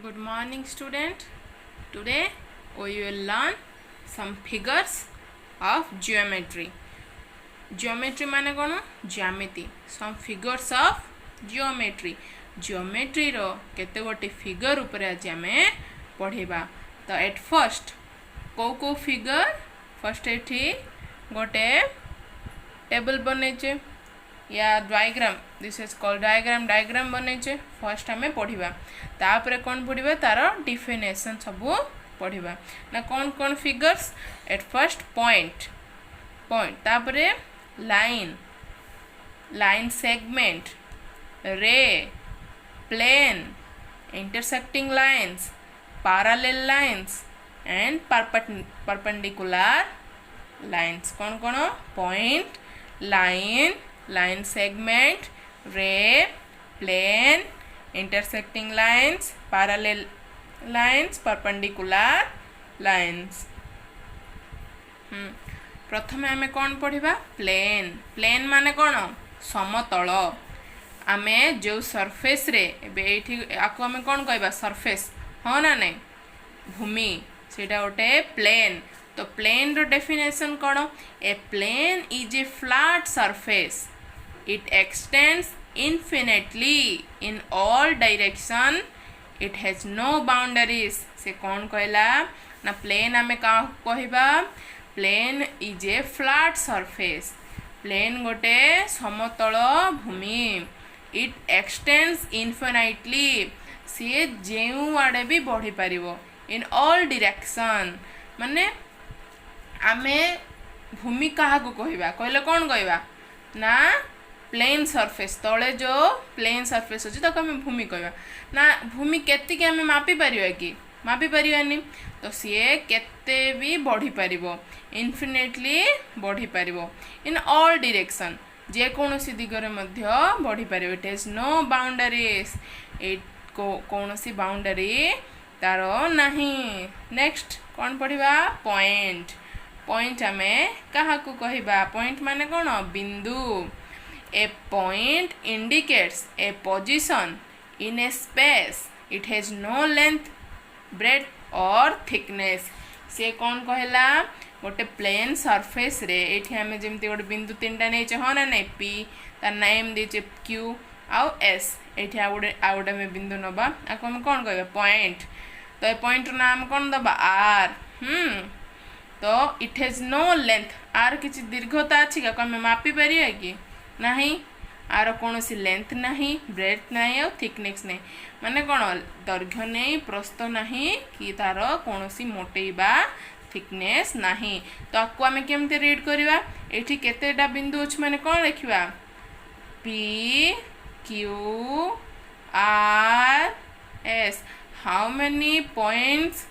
Good morning, student. Today we will learn some figures of geometry. Geometry माने कौन? ज्यामिति. Some figures of geometry. Geometry रो केते गोटे figure ऊपर आज हमें पढ़ेबा. तो at first को figure first एठी गोटे table बनेचे या diagram this is called diagram बनेचे फर्स्ट हमें पढ़ा तापर कौन पढ़ा तार डिफिनेशन सब पढ़ा ना कौन फिगर्स एट फर्स्ट पॉइंट तापर line segment ray plane intersecting lines parallel lines and perpendicular lines कौन point line segment, ray, plane, intersecting lines, parallel lines, perpendicular lines. प्रथमे आमे कौन पढ़ा प्लेन माने कौन समतल आमे जो सरफेस रे आपको आमे कौन कहबा सरफेस हाँ ना नहीं भूमि सेटा गोटे प्लेन तो प्लेन रो डेफिनेशन कौन a plane is a flat surface it extends infinitely in all direction it has no boundaries से कौन कहला ना प्लेन आमे का कहबा plane is a flat surface plane गोटे समतल भूमि इट एक्सटेंड्स इनफिनाइटली सी जेउ आड़े भी बढ़ी पारिबो इन ऑल डायरेक्शन माने आमे भूमि काहा को कहबा कहले कौन कहबा ना प्लेन सरफेस तले जो प्लेन सरफेस अच्छी ताको आम भूमि कहवा ना भूमि केतिक आम मापी पारिबा कि मापी पारिबानी तो सीए केते भी बढ़ी पारिबो इनफिनिटली बढ़ी पारिबो इन ऑल डायरेक्शन जे कोनोसी दिगरे मध्य बढ़ी पारिबो it has no boundaries it कोनोसी बाउंडरी तारो नाही नेक्स्ट कौन पढ़िबा पॉइंट आमे काहा को कहबा पॉइंट माने कौन बिंदु A point indicates a position in a space. It has no length, breadth or thickness. से कौन कहला गोटे प्लेन सरफेस रे एठी हमें जेमती गोटे बिंदु तीनटा नेचे हाँ ना नहीं पी तार नेम देचे क्यू आउ एस एठी आ गोटे में बिंदु नबा आको हम कौन कहबा पॉइंट तो ए पॉइंट रो नाम कौन दबा आर तो इट हैज नो लेंथ आर किछि दीर्घता अछि का हम मापी परिया कि नहीं आर कौन सी लेंथ नहीं ब्रेथ नहीं और थिकनेस नहीं माने कौन दैर्घ्य नहीं प्रस्थ नहीं कि तार कौन सी मोटेबा थिकनेस नहीं तो आपको आम केमती रीड करवा ये केतेटा बिंदु अच्छे माने कौन लिखा P Q R S how many points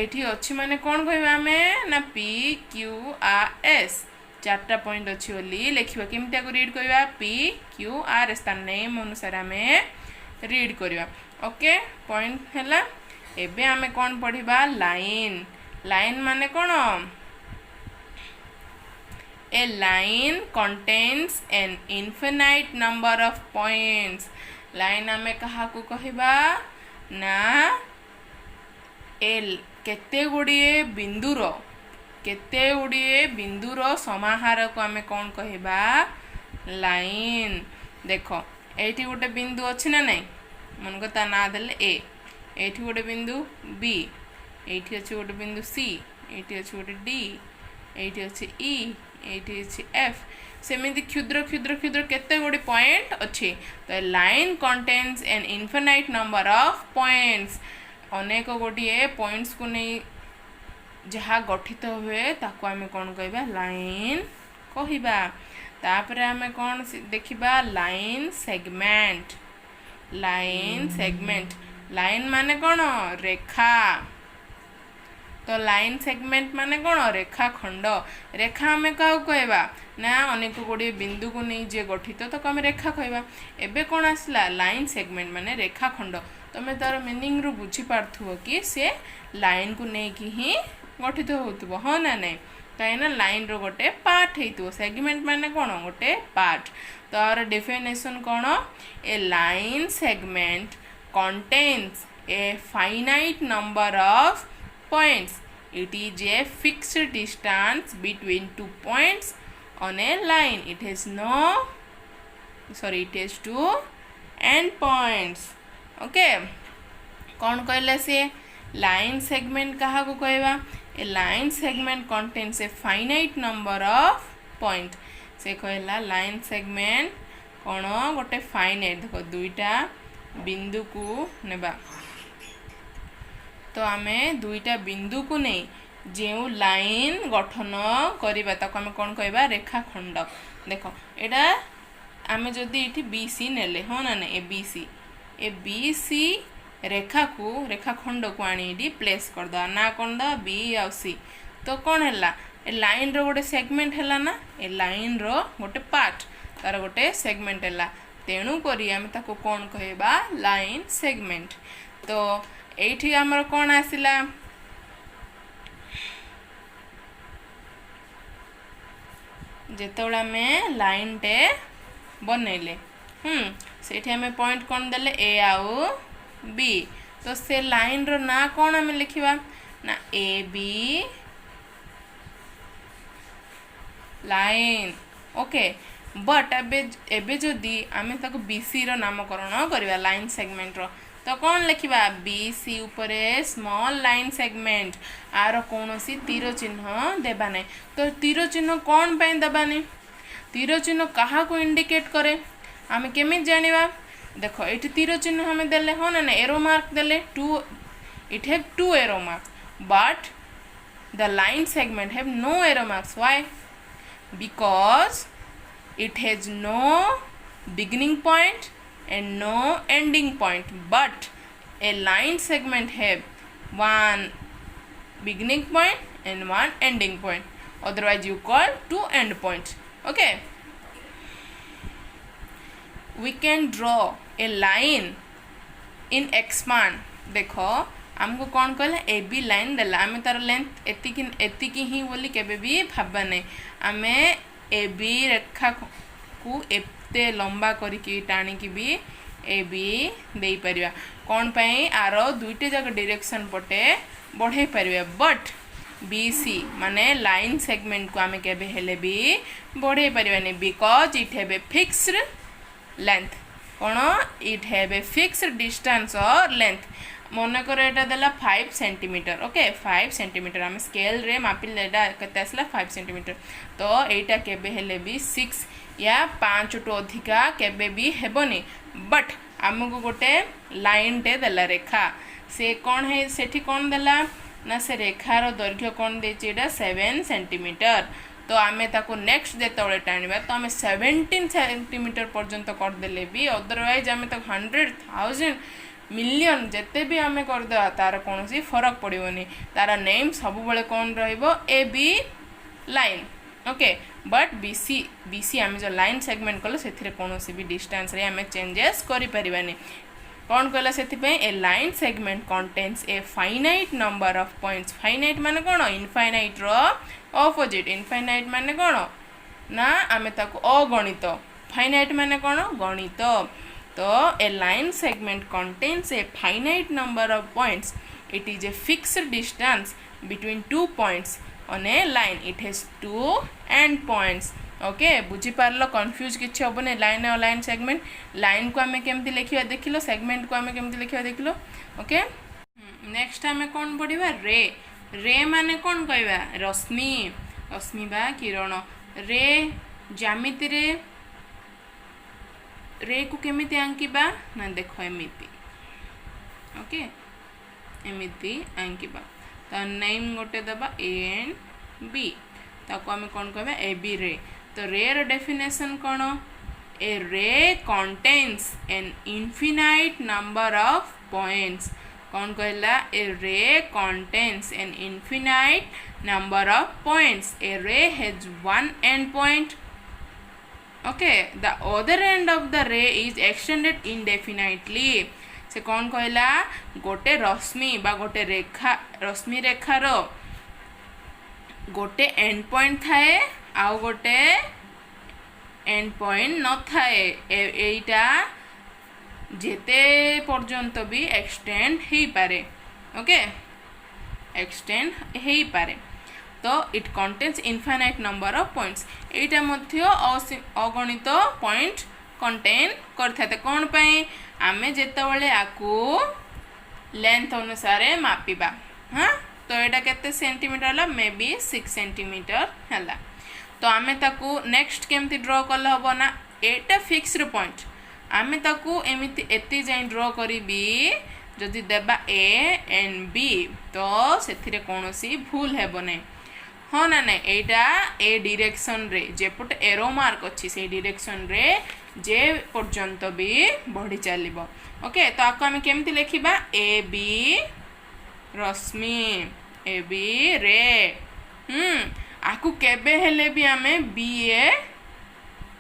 एठी अच्छी माने कौन कहवा आम ना पी क्यू आर एस चार्टा पॉइंट अच्छी बोली लिखा केमती रीड करवा पी क्यू आर एस तार नेम अनुसार आम रीड करवा ओके पॉइंट है एबे आमे कौन पढ़ा लाइन माने कौन a line contains an infinite number of points line आमे कहा को कहबा ना ए केते गुड़िए बिंदुर समाहार को आमे कौन कहबा लाइन देखो एठी गोटे बिंदु अच्छी ना नहीं मन को ता ना देले ए एठी गोटे बिंदु बी एठी अच्छी गोटे बिंदु सी एठी अच्छी गोटे डी एठी अच्छी ई एठी अच्छी एफ सेमिति क्षुद्र क्षुद्र क्षुद्र केते गोटे पॉइंट अच्छी तो line contains an infinite number of points अनेक गोटे पॉइंट्स को नहीं जहाँ गठित हुए ताको आमे कौन कहबा लाइन कहबा तापर आमे कौन देखिबा लाइन सेगमेंट लाइन माने कौन रेखा तो लाइन सेगमेंट माने कौन रेखा खंड रेखा आमे क्या कहबा ना अनेक गुड़े बिंदु को नहीं जे गठित तो आम रेखा कहबा एबे कौन आसला लाइन सेगमेंट माने रेखा खंड तमें तार मीनिंग रू बुझी पार्थुव कि से लाइन को लेकिन ही गठित हो हाँ ना नहीं कहीं लाइन रो गोटे पार्ट हो सेगमेंट माने कौन गोटे पार्ट तार डेफिनेशन कौन a line segment contains a finite number of points. It is a fixed distance between two points on a line. It has two end points. Okay, कौन कहला से लाइन सेगमेंट क्या को कहवा a line segment contains a finite number of point से कहला line segment कौन गोटे फाइनाइट देखो दुईटा बिंदु को नेबा तो आमे दुईटा बिंदु को नहीं जो लाइन गठन करवा ताको आमे कौन कहवा रेखाखंड देखो एटा आमे जदि ये बीसी नेले हाँ ना ए बीसी रेखाखंड को आनी प्लेस करद ना कौन द बी आ सी तो कौन है ए लाइन रो गोटे सेगमेंट है ना ए लाइन रो गोटे पार्ट तार गोटे सेगमेंट है तेणु करी आमे ताको कौन कहबा लाइन सेगमेंट। तो एठी हमर कौन आसिला जेतोला आमे लाइन टे बनैले सेठी आमे पॉइंट कौन देले ए आउ बी तो से लाइन रो ना कौन आमे लिखिबा ना A B line okay but एबे जदि आमे ताको बीसी रो नामकरण करबा लाइन सेगमेंट रो तो कौन लिखिबा बीसी उपरे स्मॉल लाइन सेगमेंट आर कौनसी तीर चिन्ह देबा नहीं तो तीर चिन्ह कौन पे देबा नहीं तीर चिन्ह कहा को इंडिकेट करे आमे केमित जानिबा देखो ये तीर चिन्ह हमें देले हाँ ना एरो मार्क देले to it have two arrow marks but the line segment have no arrow marks why because it has no beginning point and no ending point but a line segment have one beginning point and one ending point otherwise you call two end points okay we can draw a line in x1 देखो हमको कौन कहला ए B line देला आमे तार length एतिकी ही बोली केबे भी भाबा नहीं आमे ए बी रेखा को एते लंबा करिकी टाणी भी ए बी दे परिया कौन पाई आर दुईटे जाक डायरेक्शन पटे बढ़ाई परिया बट बीसी माने लाइन सेगमेंट को आमे केबे हेले भी बढ़ाई परियानी because it have a fixed length कौन it have a fixed distance और लेंथ मन कर एटा देला 5 सेंटीमीटर ओके 5 सेंटीमीटर आम स्केल रे मापिले केते आसला 5 सेंटीमीटर तो एटा केबे हेले भी 6 या 5 टू अधिका केबे भी हेबनी बट आमको गोटे लाइन टे देला रेखा से कौन है सेठी कौन देला ना से रेखार दैर्घ्य कौन देछि एटा 7 सेंटीमीटर तो आमे ताको नेक्स्ट जेतबे टाणिबा तो आमे 17 सेंटीमीटर पर्यंत कर देले भी अदरवाइज आमे ताको 100,000 मिलियन जिते भी आमे करदे तार कौन सी फरक पड़ोनी तार नेम सब बड़े कौन रहिबो A B line okay but BC आमे जो लाइन सेगमेंट कल से कौन भी डिस्टेंस रे आमे चेंजेस करि परिबानी कौन कहला से a line segment contains a finite number of points finite माने कौन इनफाइनाइट रो ऑपोजिट इनफाइनाइट माने कौन ना आमे ताको अगणित फाइनाइट माने कौन गणित तो a line segment contains a finite number of points. It is a fixed distance between two points on a line. It has two end points. Okay, बुझी पारलो कंफ्यूज किछि होबने लाइन और लाइन सेगमेंट लाइन को हमें केमती लिखिबा देखिलो segment को हमें केमती लिखिबा देखिलो okay next हमें कौन पढ़िबा रे माने कौन कहबा रश्मि बा किरण रे ज्यामिति रे को केमिति आंकिबा ना देखो एमिति ओके एमिति आंकिबा तो नेम गोटे दबा ए एंड बी ताको हमें कौन कहबा ए बी रे तो रे रो डेफिनेशन कौन a ray contains an infinite number of points कौन कहला a ray contains an infinite number of points a ray has one end point okay the other end of the ray is extended indefinitely से कौन कहला गोटे रश्मि बा गोटे रेखा रश्मि रेखार गोटे and point थाए आउ गोटे एंड पॉइंट न थाए एटा जेते पर्यंत भी एक्सटेंड हो पारे ओके एक्सटेंड हो पारे तो it contains infinite number of points एटा मध्य अगणित पॉइंट कंटेन करथाते कोन पई आमे जेतेबेले आकू लेंथ अनुसार मापिबा हाँ तो एटा केते सेंटीमीटर हला मे बी 6 सेंटीमीटर हला तो आमे ताकू नेक्स्ट केमती ड्रॉ कल हबो ना एटा फिक्स्ड पॉइंट आमे ताकू एमिति एति जाई ड्रॉ करिबी जदि देबा ए एंड बी तो सेथिरे कोनोसी भूल हेबो नै हाँ ना ना एटा ए डायरेक्शन रे जेपट एरो मार्क अच्छी से डायरेक्शन रे जे पर्यंत भी बढ़ी चलिबो ओके तो आको आमे केमती लिखिबा A B Rashmi A B रे आकु केबे हेले भी आमे बी ए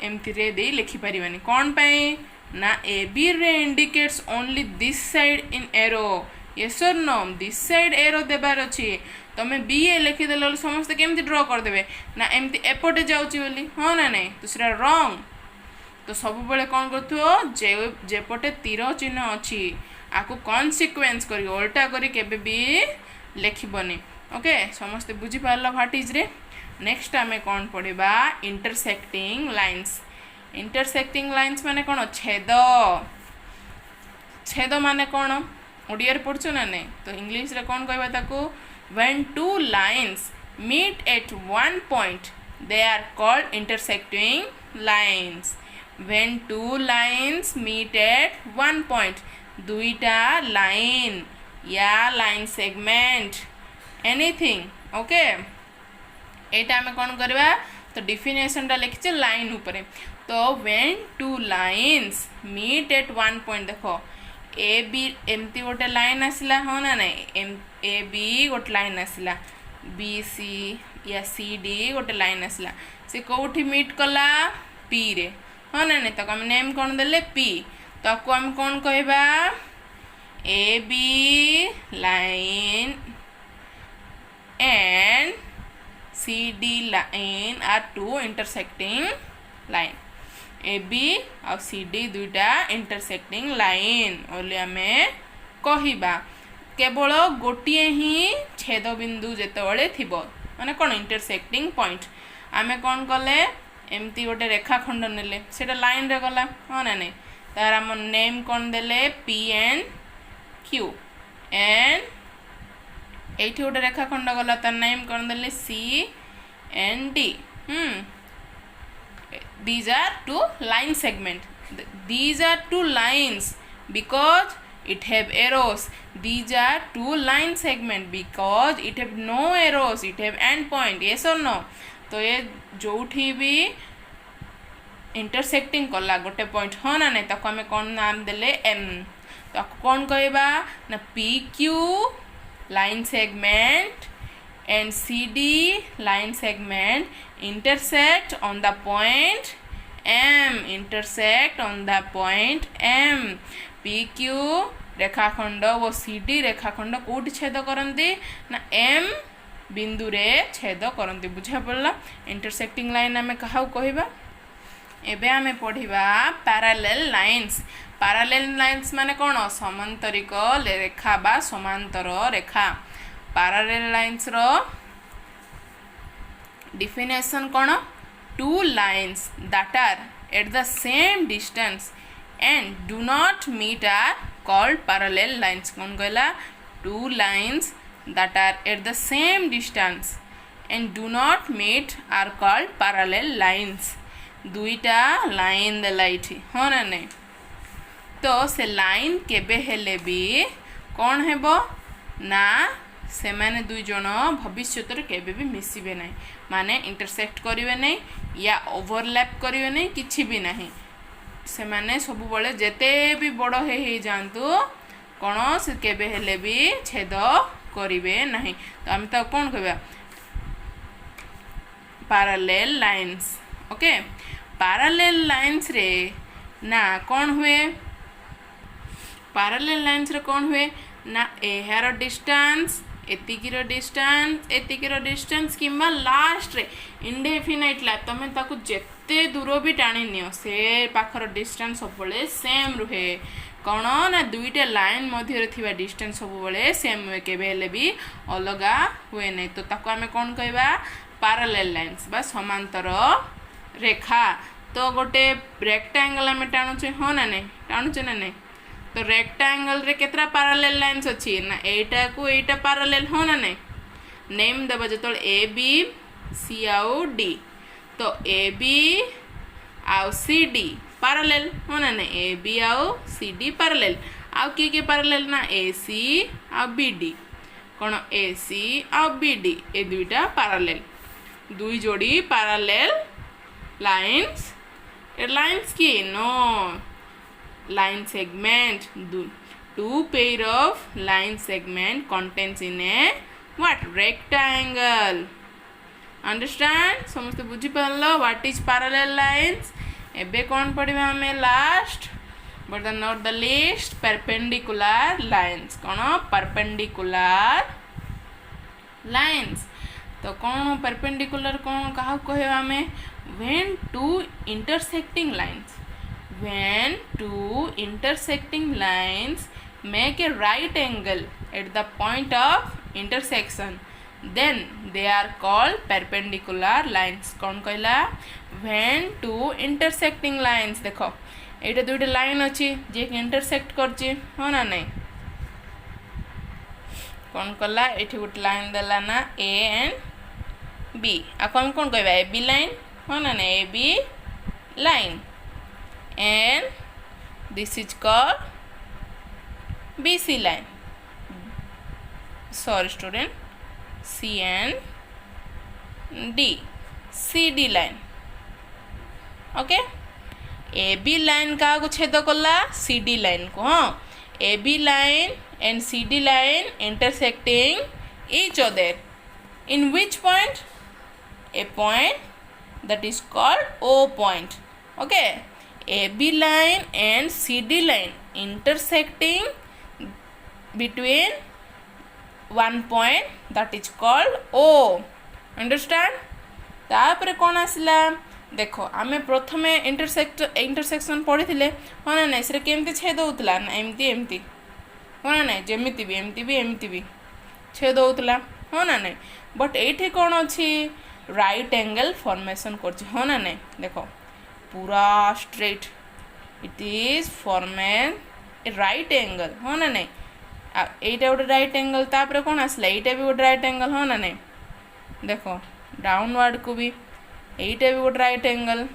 एमती रे दे लिखि परिबानी कोन पई ना ए बी रे indicates only this side in arrow yes और नो दिस साइड एरो देबार अछि तमे बी ए लिखि देल समस्त केमती ड्रॉ कर देबे ना एमती एपटे जाउची बोली हाँ ना नहीं दूसरा रॉन्ग तो सब बेले कौन करथो जेपटे तीर चिन्ह अछि आकु कॉन्सिक्वेंस करी उल्टा करी केबे भी लिखिबनी ओके समस्त बुझी पारला व्हाट इज रे नेक्स्ट आमे कौन पढ़िबा इंटरसेक्टिंग लाइन्स माने कौन छेद माने कौन ओडिया रे पढ़छु ना नहीं तो इंग्लिश रे कौन कहबा ताकू when two lines meet at one point they are called intersecting lines when two lines meet at one point दुईटा लाइन या लाइन सेगमेंट एनीथिंग ओके एटा हमें कौन करवा तो डिफिनेशन टा लिखिचे लाइन ऊपर तो when two lines meet at one point देखो ए बी एमती गोटे लाइन आसला हाँ ना नहीं ए बी गोटे लाइन आसला बी सी या सी डी गोटे लाइन आसला से कौटी मीट कला पी रे हाँ ना नहीं तो आम नेम कौन देले पी तो आपको आम कौन कहबा A B line and C D line are two intersecting line A B और सी डी दुईटा इंटरसेक्टिंग लाइन बोली आमे कहिबा केवल गोटिए ही छेद बिंदु जेतेबेले थिबो माने कोन इंटरसेक्टिंग पॉइंट आमे कोन कले एमती गोटे रेखाखंड नेले सेटा लाइन रे गला हाँ ना नहीं तार आम नेम कोन देले पी एंड क्यू एंड एठी गोटे रेखाखंड गला तार नेम कोन देले C and D these are two line segment these are two lines because it have arrows these are two line segment because it have no arrows it have end point yes or no तो ये जोठी भी intersecting कला गोटे point हाँ ना नहीं ताको हमें कौन नाम देले एम तो आपको कौन कहबा ना P Q line segment and CD line segment intersect on the point M PQ रेखाखंड वो CD रेखाखंड कोठी छेद करंती ना M बिंदु रे छेद करंती बुझा पड़ला इंटरसेक्टिंग लाइन आमे कहाउ कहबा एबे आमे पढ़िबा पैरेलल लाइन्स माने कोन समांतरिक रेखा बा समांतर रेखा parallel lines row definition cone two lines that are at the same distance and do not meet are called parallel lines कोन कहला two lines that are at the same distance and do not meet are called parallel lines दुईटा line देला इठी हाँ ना नहीं तो से line केबे हेले भी कौन हेबो ना से माने दुई जन भविष्य केबे भी मिसिबे नहीं माने इंटरसेक्ट करिवे नहीं या ओवरलैप करिवे नहीं किछि भी नहीं से माने सब बळे जेते भी बड़ हे जांतु कोन से केबे हेले भी छेद करिवे नहीं तो हम तो कोन कहबा parallel lines okay parallel lines रे ना कोन हुए पैरेलल लाइंस रे कोन हुए ना एहार डिस्टेंस एतिकिर डिस्टेंस किंबा लास्ट रे इंडेफिनाइट ला तमे ताकू जेते दूर भी टाणी नियो से पाखर डिस्टेंस सबले सेम रुहे कौन ना दुईटा लाइन मध्य थिबा डिस्टेंस सब बेले सेम हुए केबे हेले भी अलगा हुए नहीं तो ताको आमे कौन कहबा पैरेलल लाइन्स बा समांतर रेखा तो गोटे रेक्टेंगल आमे टाणुचे हो ना नहीं टाणुचे ना नहीं तो रेक्टेंगल रे केतरा पैरेलल लाइन्स अछि ना एटा को एटा पैरेलल हो ना नहीं नेम देबा जतल ए बी सी आउ डी तो ए बी आउ सी डी पैरेलल हो ना नहीं ए बी आउ सी डी पैरेलल आउ के पैरेलल ना ए सी आउ बी डी कौन ए सी आउ बी डी ए दुईटा पैरेलल दुई जोड़ी पैरेलल लाइन्स लाइन्स की no line segment two pair of line segment contains in a what rectangle understand समस्त बुझी पारलो what is parallel lines एबे कौन पढ़िबा हमें last but the not the least perpendicular lines कौन perpendicular lines तो कौन perpendicular कौन कहा कहबा हमें when two intersecting lines make a right angle at the point of intersection then they are called perpendicular lines कौन कहला when two intersecting lines देखो एटा दुईटा लाइन अछि जे इंटरसेक्ट करछि हो ना नहीं कौन कला एठी गुटे लाइन देला ना ए एंड बी आको हम कौन कहबा ए बी लाइन हो ना नहीं A B line and this is called BC line sorry student C and D CD line okay AB line का को छेद कला CD line को हाँ AB line and CD line intersecting each other in which point a point that is called O point okay AB line and CD line intersecting between one point that is called O understand तापर कौन आसला देखो आमे प्रथमे intersection पढ़ी थिले हो ना नहीं से केमती छेद होतला ना एमती एमती हो ना नहीं जेमिति भी एमती भी छेद होतला हो ना नहीं बट एठी कौन अछि राइट एंगल फॉर्मेशन करछि हो ना नहीं देखो पूरा straight it is forming a right angle हो ना नहीं एटा गोटे राइट एंगल तापर कौन आसला एटा भी गोटे राइट एंगल हो ना नहीं देखो डाउनवर्ड को भी एटा भी गोटे राइट एंगल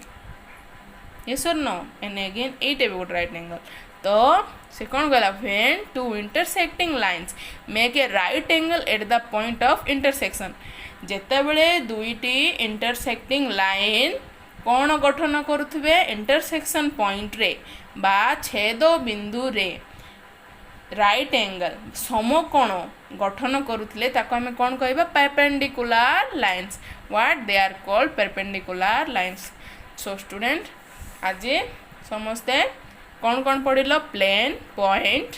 यस और नो एंड अगेन एटा भी गोटे राइट एंगल तो से कौन कहला when two intersecting lines make a right angle at the point of intersection जेतेबेले दुईटी इंटरसेक्टिंग लाइन कौन गठन करुवे इंटरसेक्शन पॉइंट रे बा छेद बिंदु रे राइट एंगल समकोण गठन करुले ताको हमें कौन कहबा perpendicular lines what they are called perpendicular lines so student आज समस्ते कौन पढ़िल plane point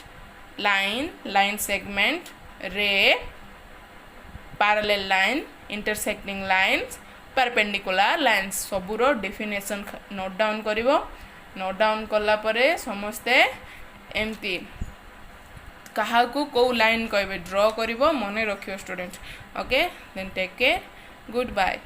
line segment ray parallel line intersecting lines perpendicular lines सबूर डेफिनेशन नोट डाउन करिवो नोट डाउन कला परे समस्ते एमती कहा को लाइन कहबे ड्रॉ करिवो मने रखियो student okay then take care good bye.